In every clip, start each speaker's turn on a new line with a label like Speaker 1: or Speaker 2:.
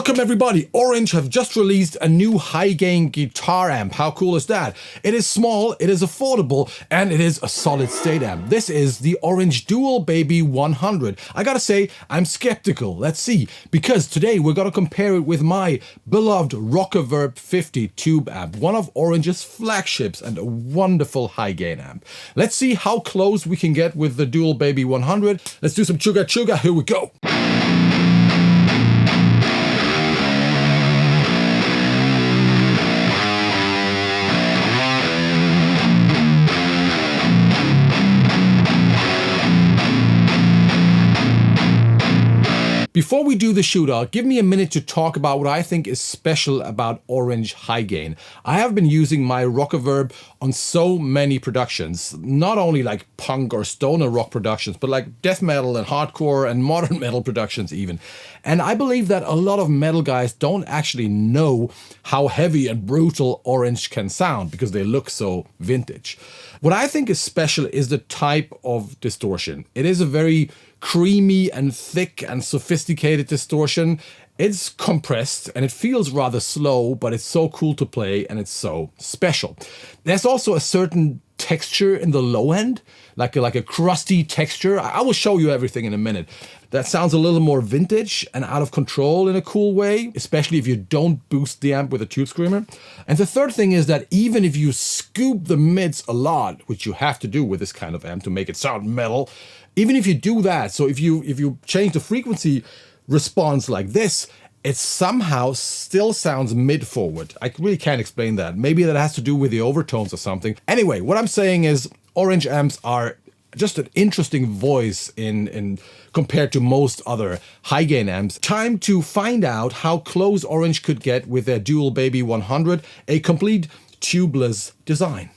Speaker 1: Welcome everybody! Orange have just released a new high-gain guitar amp. How cool is that? It is small, it is affordable, and it is a solid-state amp. This is the Orange Dual Baby 100. I gotta say, I'm skeptical. Let's see. Because today we're gonna compare it with my beloved Rockerverb 50 tube amp, one of Orange's flagships and a wonderful high-gain amp. Let's see how close we can get with the Dual Baby 100. Let's do some chuga chuga. Here we go. Before we do the shootout, give me a minute to talk about what I think is special about Orange High Gain. I have been using my Rockerverb on so many productions, not only like punk or stoner rock productions, but like death metal and hardcore and modern metal productions even. And I believe that a lot of metal guys don't actually know how heavy and brutal Orange can sound because they look so vintage. What I think is special is the type of distortion. It is a very creamy and thick and sophisticated distortion. It's compressed and it feels rather slow, but it's so cool to play and it's so special. There's also a certain texture in the low end, like a crusty texture. I will show you everything in a minute. That sounds a little more vintage and out of control in a cool way, especially if you don't boost the amp with a tube screamer. And the third thing is that even if you scoop the mids a lot, which you have to do with this kind of amp to make it sound metal, even if you do that, so if you change the frequency response like this, it somehow still sounds mid-forward. I really can't explain that. Maybe that has to do with the overtones or something. Anyway, what I'm saying is Orange amps are just an interesting voice in compared to most other high-gain amps. Time to find out how close Orange could get with their Dual Baby 100, a complete tubeless design.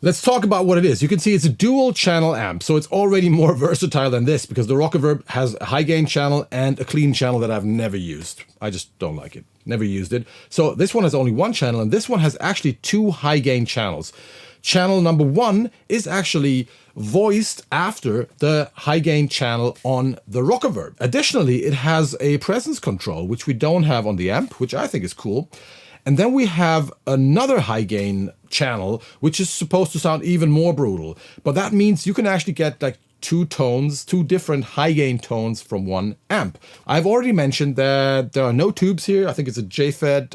Speaker 1: Let's talk about what it is. You can see it's a dual channel amp, so it's already more versatile than this because the Rockerverb has a high gain channel and a clean channel that I've never used. I just don't like it. Never used it. So this one has only one channel and this one has actually two high gain channels. Channel number one is actually voiced after the high gain channel on the Rockerverb. Additionally, it has a presence control, which we don't have on the amp, which I think is cool. And then we have another high gain channel, which is supposed to sound even more brutal. But that means you can actually get like two different high gain tones from one amp. I've already mentioned that there are no tubes here. I think it's a JFET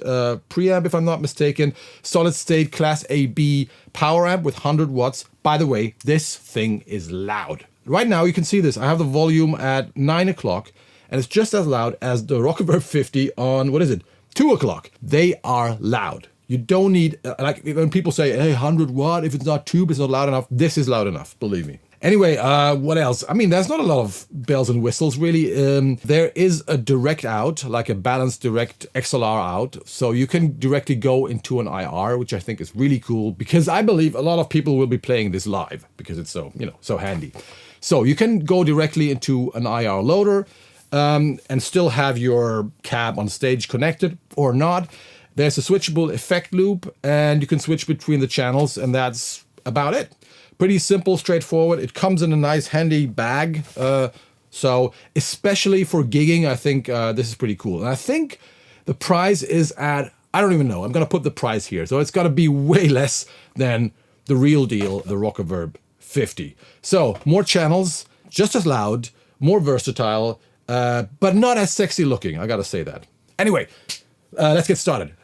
Speaker 1: preamp, if I'm not mistaken. Solid state class AB power amp with 100 watts. By the way, this thing is loud. Right now you can see this. I have the volume at 9 o'clock and it's just as loud as the Rockerverb 50 on, what is it? 2 o'clock. They are loud. You don't need, like when people say, hey, 100 watt, if it's not tube, it's not loud enough. This is loud enough, believe me. Anyway, what else? I mean, there's not a lot of bells and whistles, really. There is a direct out, like a balanced direct XLR out. So you can directly go into an IR, which I think is really cool because I believe a lot of people will be playing this live because it's so, so handy. So you can go directly into an IR loader and still have your cab on stage connected or not. There's a switchable effect loop and you can switch between the channels and that's about it. Pretty simple, straightforward. It comes in a nice handy bag. So especially for gigging, I think this is pretty cool. And I think the price is at, I don't even know. I'm going to put the price here. So it's got to be way less than the real deal, the Rockerverb 50. So more channels, just as loud, more versatile, but not as sexy looking. I got to say that. Anyway, let's get started.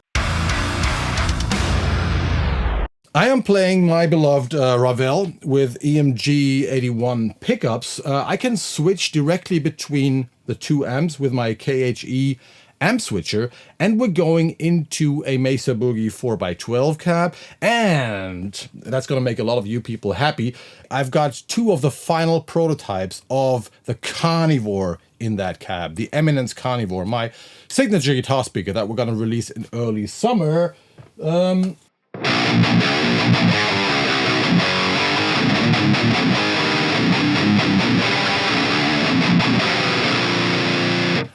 Speaker 1: I am playing my beloved Ravel with EMG 81 pickups. I can switch directly between the two amps with my KHE Amp switcher, and we're going into a Mesa Boogie 4x12 cab, and that's going to make a lot of you people happy. I've got two of the final prototypes of the Carnivore in that cab, the Eminence KARNIVORE, my signature guitar speaker that we're going to release in early summer.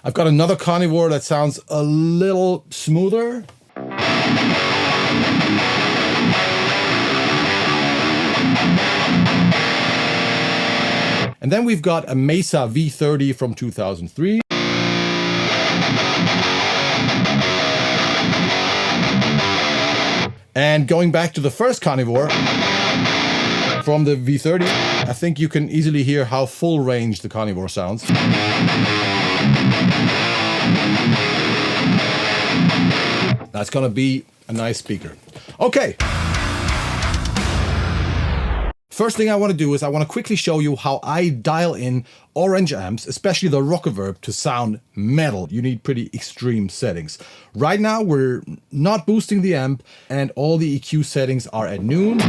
Speaker 1: I've got another Carnivore that sounds a little smoother. And then we've got a Mesa V30 from 2003. And going back to the first Karnivore, from the V30, I think you can easily hear how full range the Karnivore sounds. That's gonna be a nice speaker. Okay. First thing I want to do is I want to quickly show you how I dial in orange amps, especially the Rockerverb, to sound metal. You need pretty extreme settings. Right now we're not boosting the amp and all the EQ settings are at noon.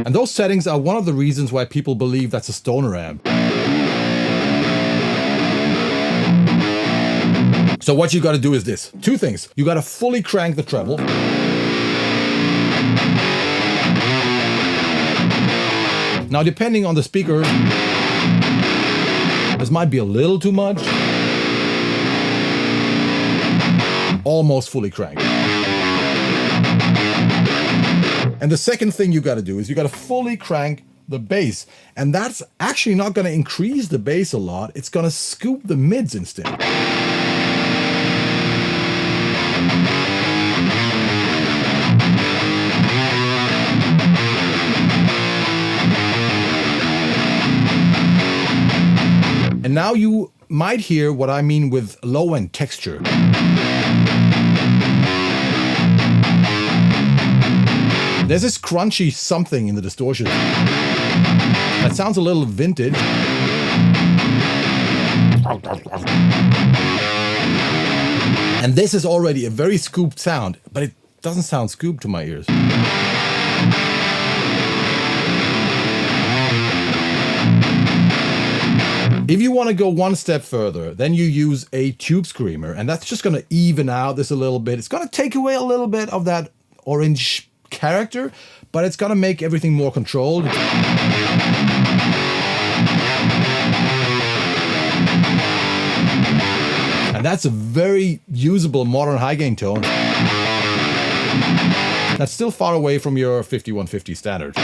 Speaker 1: And those settings are one of the reasons why people believe that's a stoner amp. So what you got to do is this. Two things. You got to fully crank the treble. Now, depending on the speaker, this might be a little too much. Almost fully cranked. And the second thing you got to do is you got to fully crank the bass. And that's actually not going to increase the bass a lot. It's going to scoop the mids instead. And now you might hear what I mean with low-end texture. There's this crunchy something in the distortion that sounds a little vintage. And this is already a very scooped sound, but it doesn't sound scooped to my ears. If you want to go one step further, then you use a tube screamer, and that's just going to even out this a little bit. It's going to take away a little bit of that orange character, but it's going to make everything more controlled. And that's a very usable modern high gain tone. That's still far away from your 5150 standard.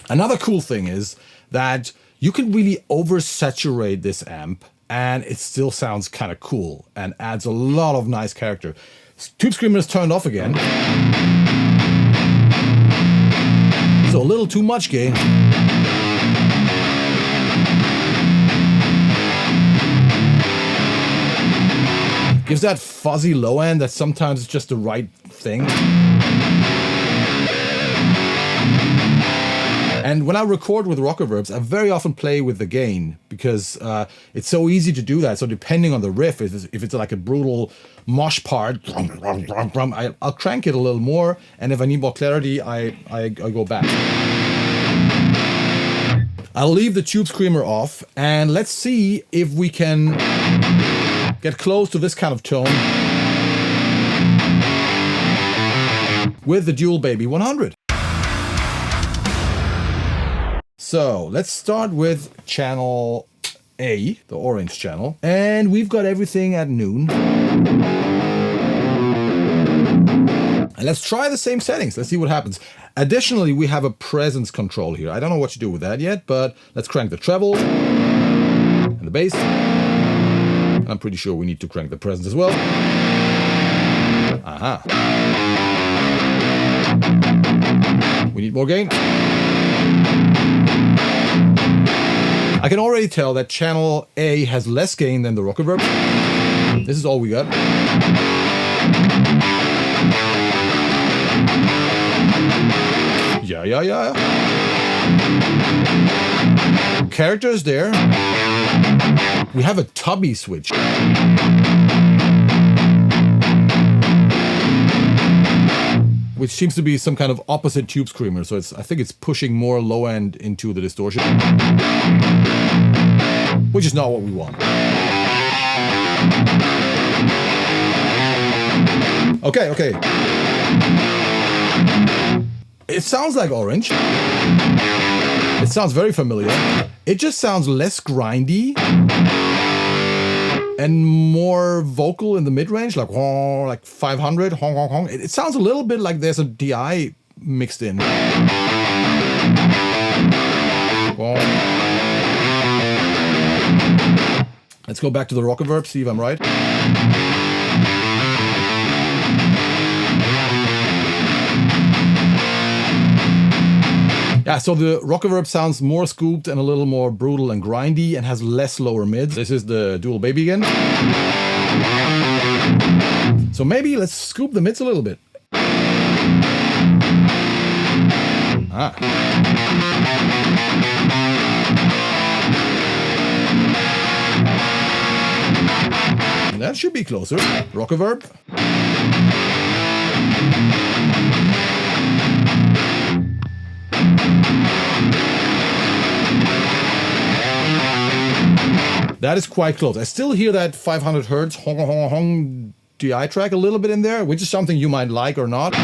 Speaker 1: Another cool thing is that you can really oversaturate this amp and it still sounds kind of cool and adds a lot of nice character. Tube screamer is turned off again. So a little too much gain. Gives that fuzzy low end that sometimes is just the right thing. And when I record with Rockerverbs, I very often play with the gain because it's so easy to do that. So depending on the riff, if it's like a brutal mosh part, I'll crank it a little more. And if I need more clarity, I go back. I'll leave the tube screamer off and let's see if we can get close to this kind of tone with the Dual Baby 100. So let's start with channel A, the orange channel. And we've got everything at noon. And let's try the same settings. Let's see what happens. Additionally, we have a presence control here. I don't know what to do with that yet, but let's crank the treble and the bass. I'm pretty sure we need to crank the presence as well. Aha. We need more gain. I can already tell that channel A has less gain than the Rockerverb. This is all we got. Yeah. Characters there. We have a tubby switch. Which seems to be some kind of opposite tube screamer. So I think it's pushing more low end into the distortion. Which is not what we want. Okay. It sounds like orange. It sounds very familiar. It just sounds less grindy and more vocal in the mid-range, like 500, hong, hong, hong. It sounds a little bit like there's a DI mixed in. Let's go back to the Rockerverb, see if I'm right. Yeah, so the Rockerverb sounds more scooped and a little more brutal and grindy and has less lower mids. This is the dual baby again. So maybe let's scoop the mids a little bit. Ah. That should be closer. Rockerverb. That is quite close. I still hear that 500 hertz hong hong hong DI track a little bit in there, which is something you might like or not.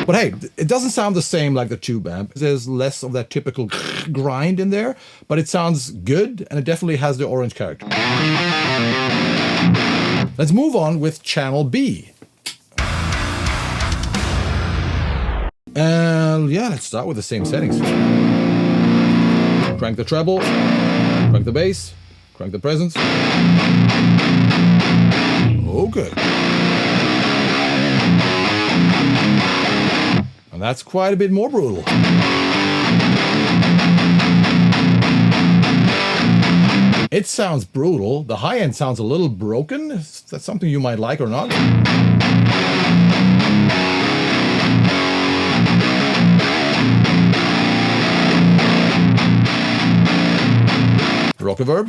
Speaker 1: But hey, it doesn't sound the same like the tube amp. There's less of that typical grind in there, but it sounds good and it definitely has the orange character. Let's move on with channel B. And yeah, let's start with the same settings. Crank the treble, crank the bass, crank the presence. Okay. And that's quite a bit more brutal. It sounds brutal. The high end sounds a little broken. Is that something you might like or not? Rockerverb.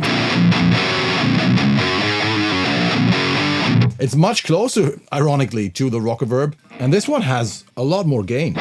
Speaker 1: It's much closer, ironically, to the Rockerverb, and this one has a lot more gain.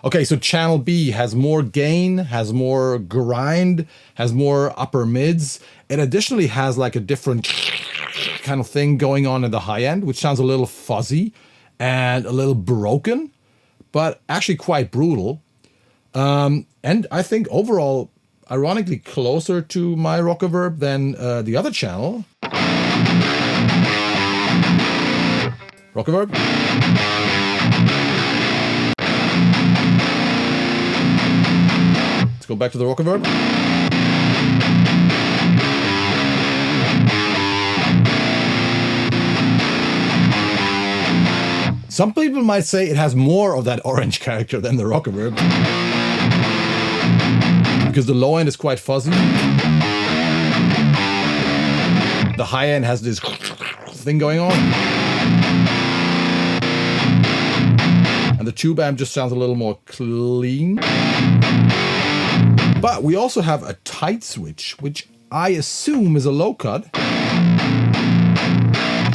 Speaker 1: Okay, so channel B has more gain, has more grind, has more upper mids. It additionally has like a different kind of thing going on in the high end, which sounds a little fuzzy and a little broken, but actually quite brutal. And I think overall, ironically, closer to my Rockerverb than the other channel. Rockerverb. Let's go back to the Rockerverb. Some people might say it has more of that orange character than the Rockerverb, because the low end is quite fuzzy. The high end has this thing going on. And the tube amp just sounds a little more clean. But we also have a tight switch, which I assume is a low cut.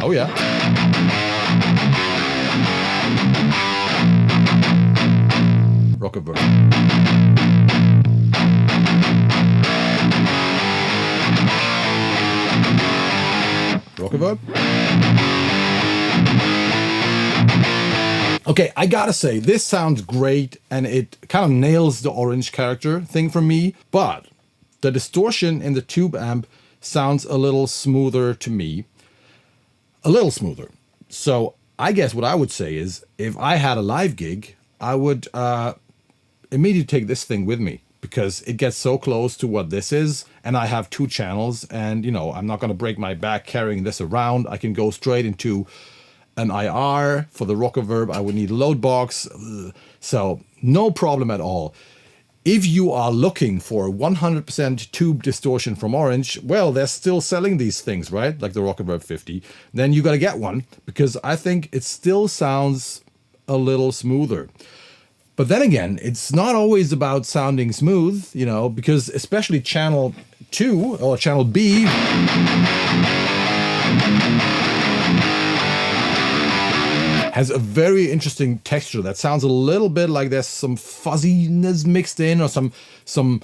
Speaker 1: Oh yeah. Rockerverb. Rockerverb. Okay, I gotta say, this sounds great and it kind of nails the orange character thing for me, but the distortion in the tube amp sounds a little smoother to me. A little smoother. So I guess what I would say is, if I had a live gig, I would immediately take this thing with me, because it gets so close to what this is, and I have two channels, and you know, I'm not gonna break my back carrying this around. I can go straight into an IR. For the Rockerverb, I would need a load box. So no problem at all. If you are looking for 100% tube distortion from Orange, well, they're still selling these things, right? Like the Rockerverb 50. Then you got to get one, because I think it still sounds a little smoother. But then again, it's not always about sounding smooth, you know, because especially channel 2 or channel B has a very interesting texture that sounds a little bit like there's some fuzziness mixed in, or some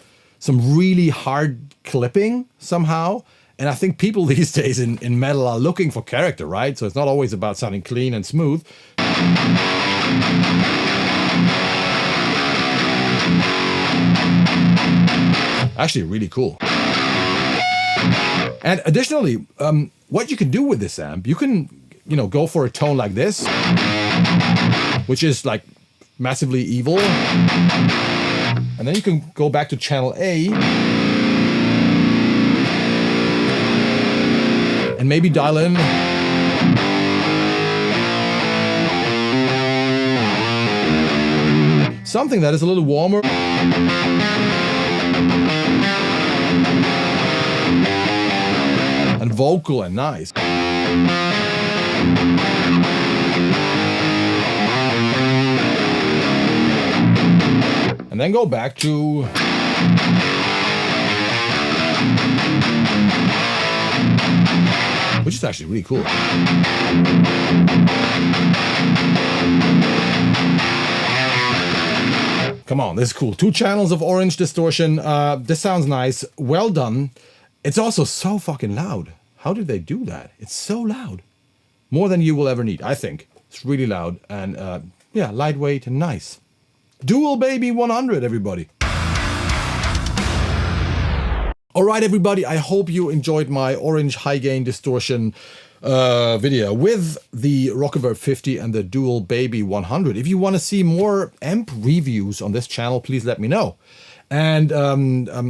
Speaker 1: really hard clipping somehow. And I think people these days in metal are looking for character, right? So it's not always about sounding clean and smooth. Actually, really cool. And additionally, what you can do with this amp, you can, you know, go for a tone like this, which is like massively evil. And then you can go back to channel A and maybe dial in something that is a little warmer. And vocal and nice. And then go back to which is actually really cool. Come on, this is cool. 2 channels of orange distortion. This sounds nice. Well done. It's also so fucking loud. How did they do that? It's so loud. More than you will ever need, I think. It's really loud and yeah, lightweight and nice. Dual Baby 100, everybody. All right, everybody. I hope you enjoyed my orange high gain distortion video with the Rockerverb 50 and the Dual Baby 100. If you want to see more amp reviews on this channel, please let me know. And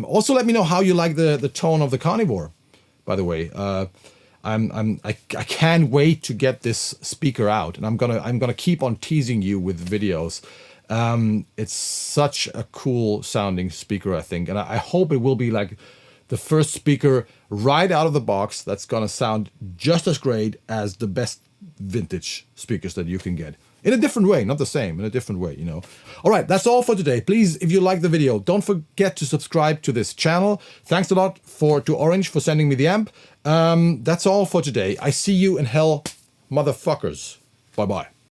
Speaker 1: also let me know how you like the tone of the Karnivore. By the way, I can't wait to get this speaker out, and I'm gonna keep on teasing you with videos. It's such a cool sounding speaker, I think, and I hope it will be like the first speaker right out of the box that's gonna sound just as great as the best vintage speakers that you can get. In a different way, not the same, in a different way, you know. All right, that's all for today. Please, if you like the video, don't forget to subscribe to this channel. Thanks a lot to Orange for sending me the amp. That's all for today. I see you in hell, motherfuckers. Bye-bye.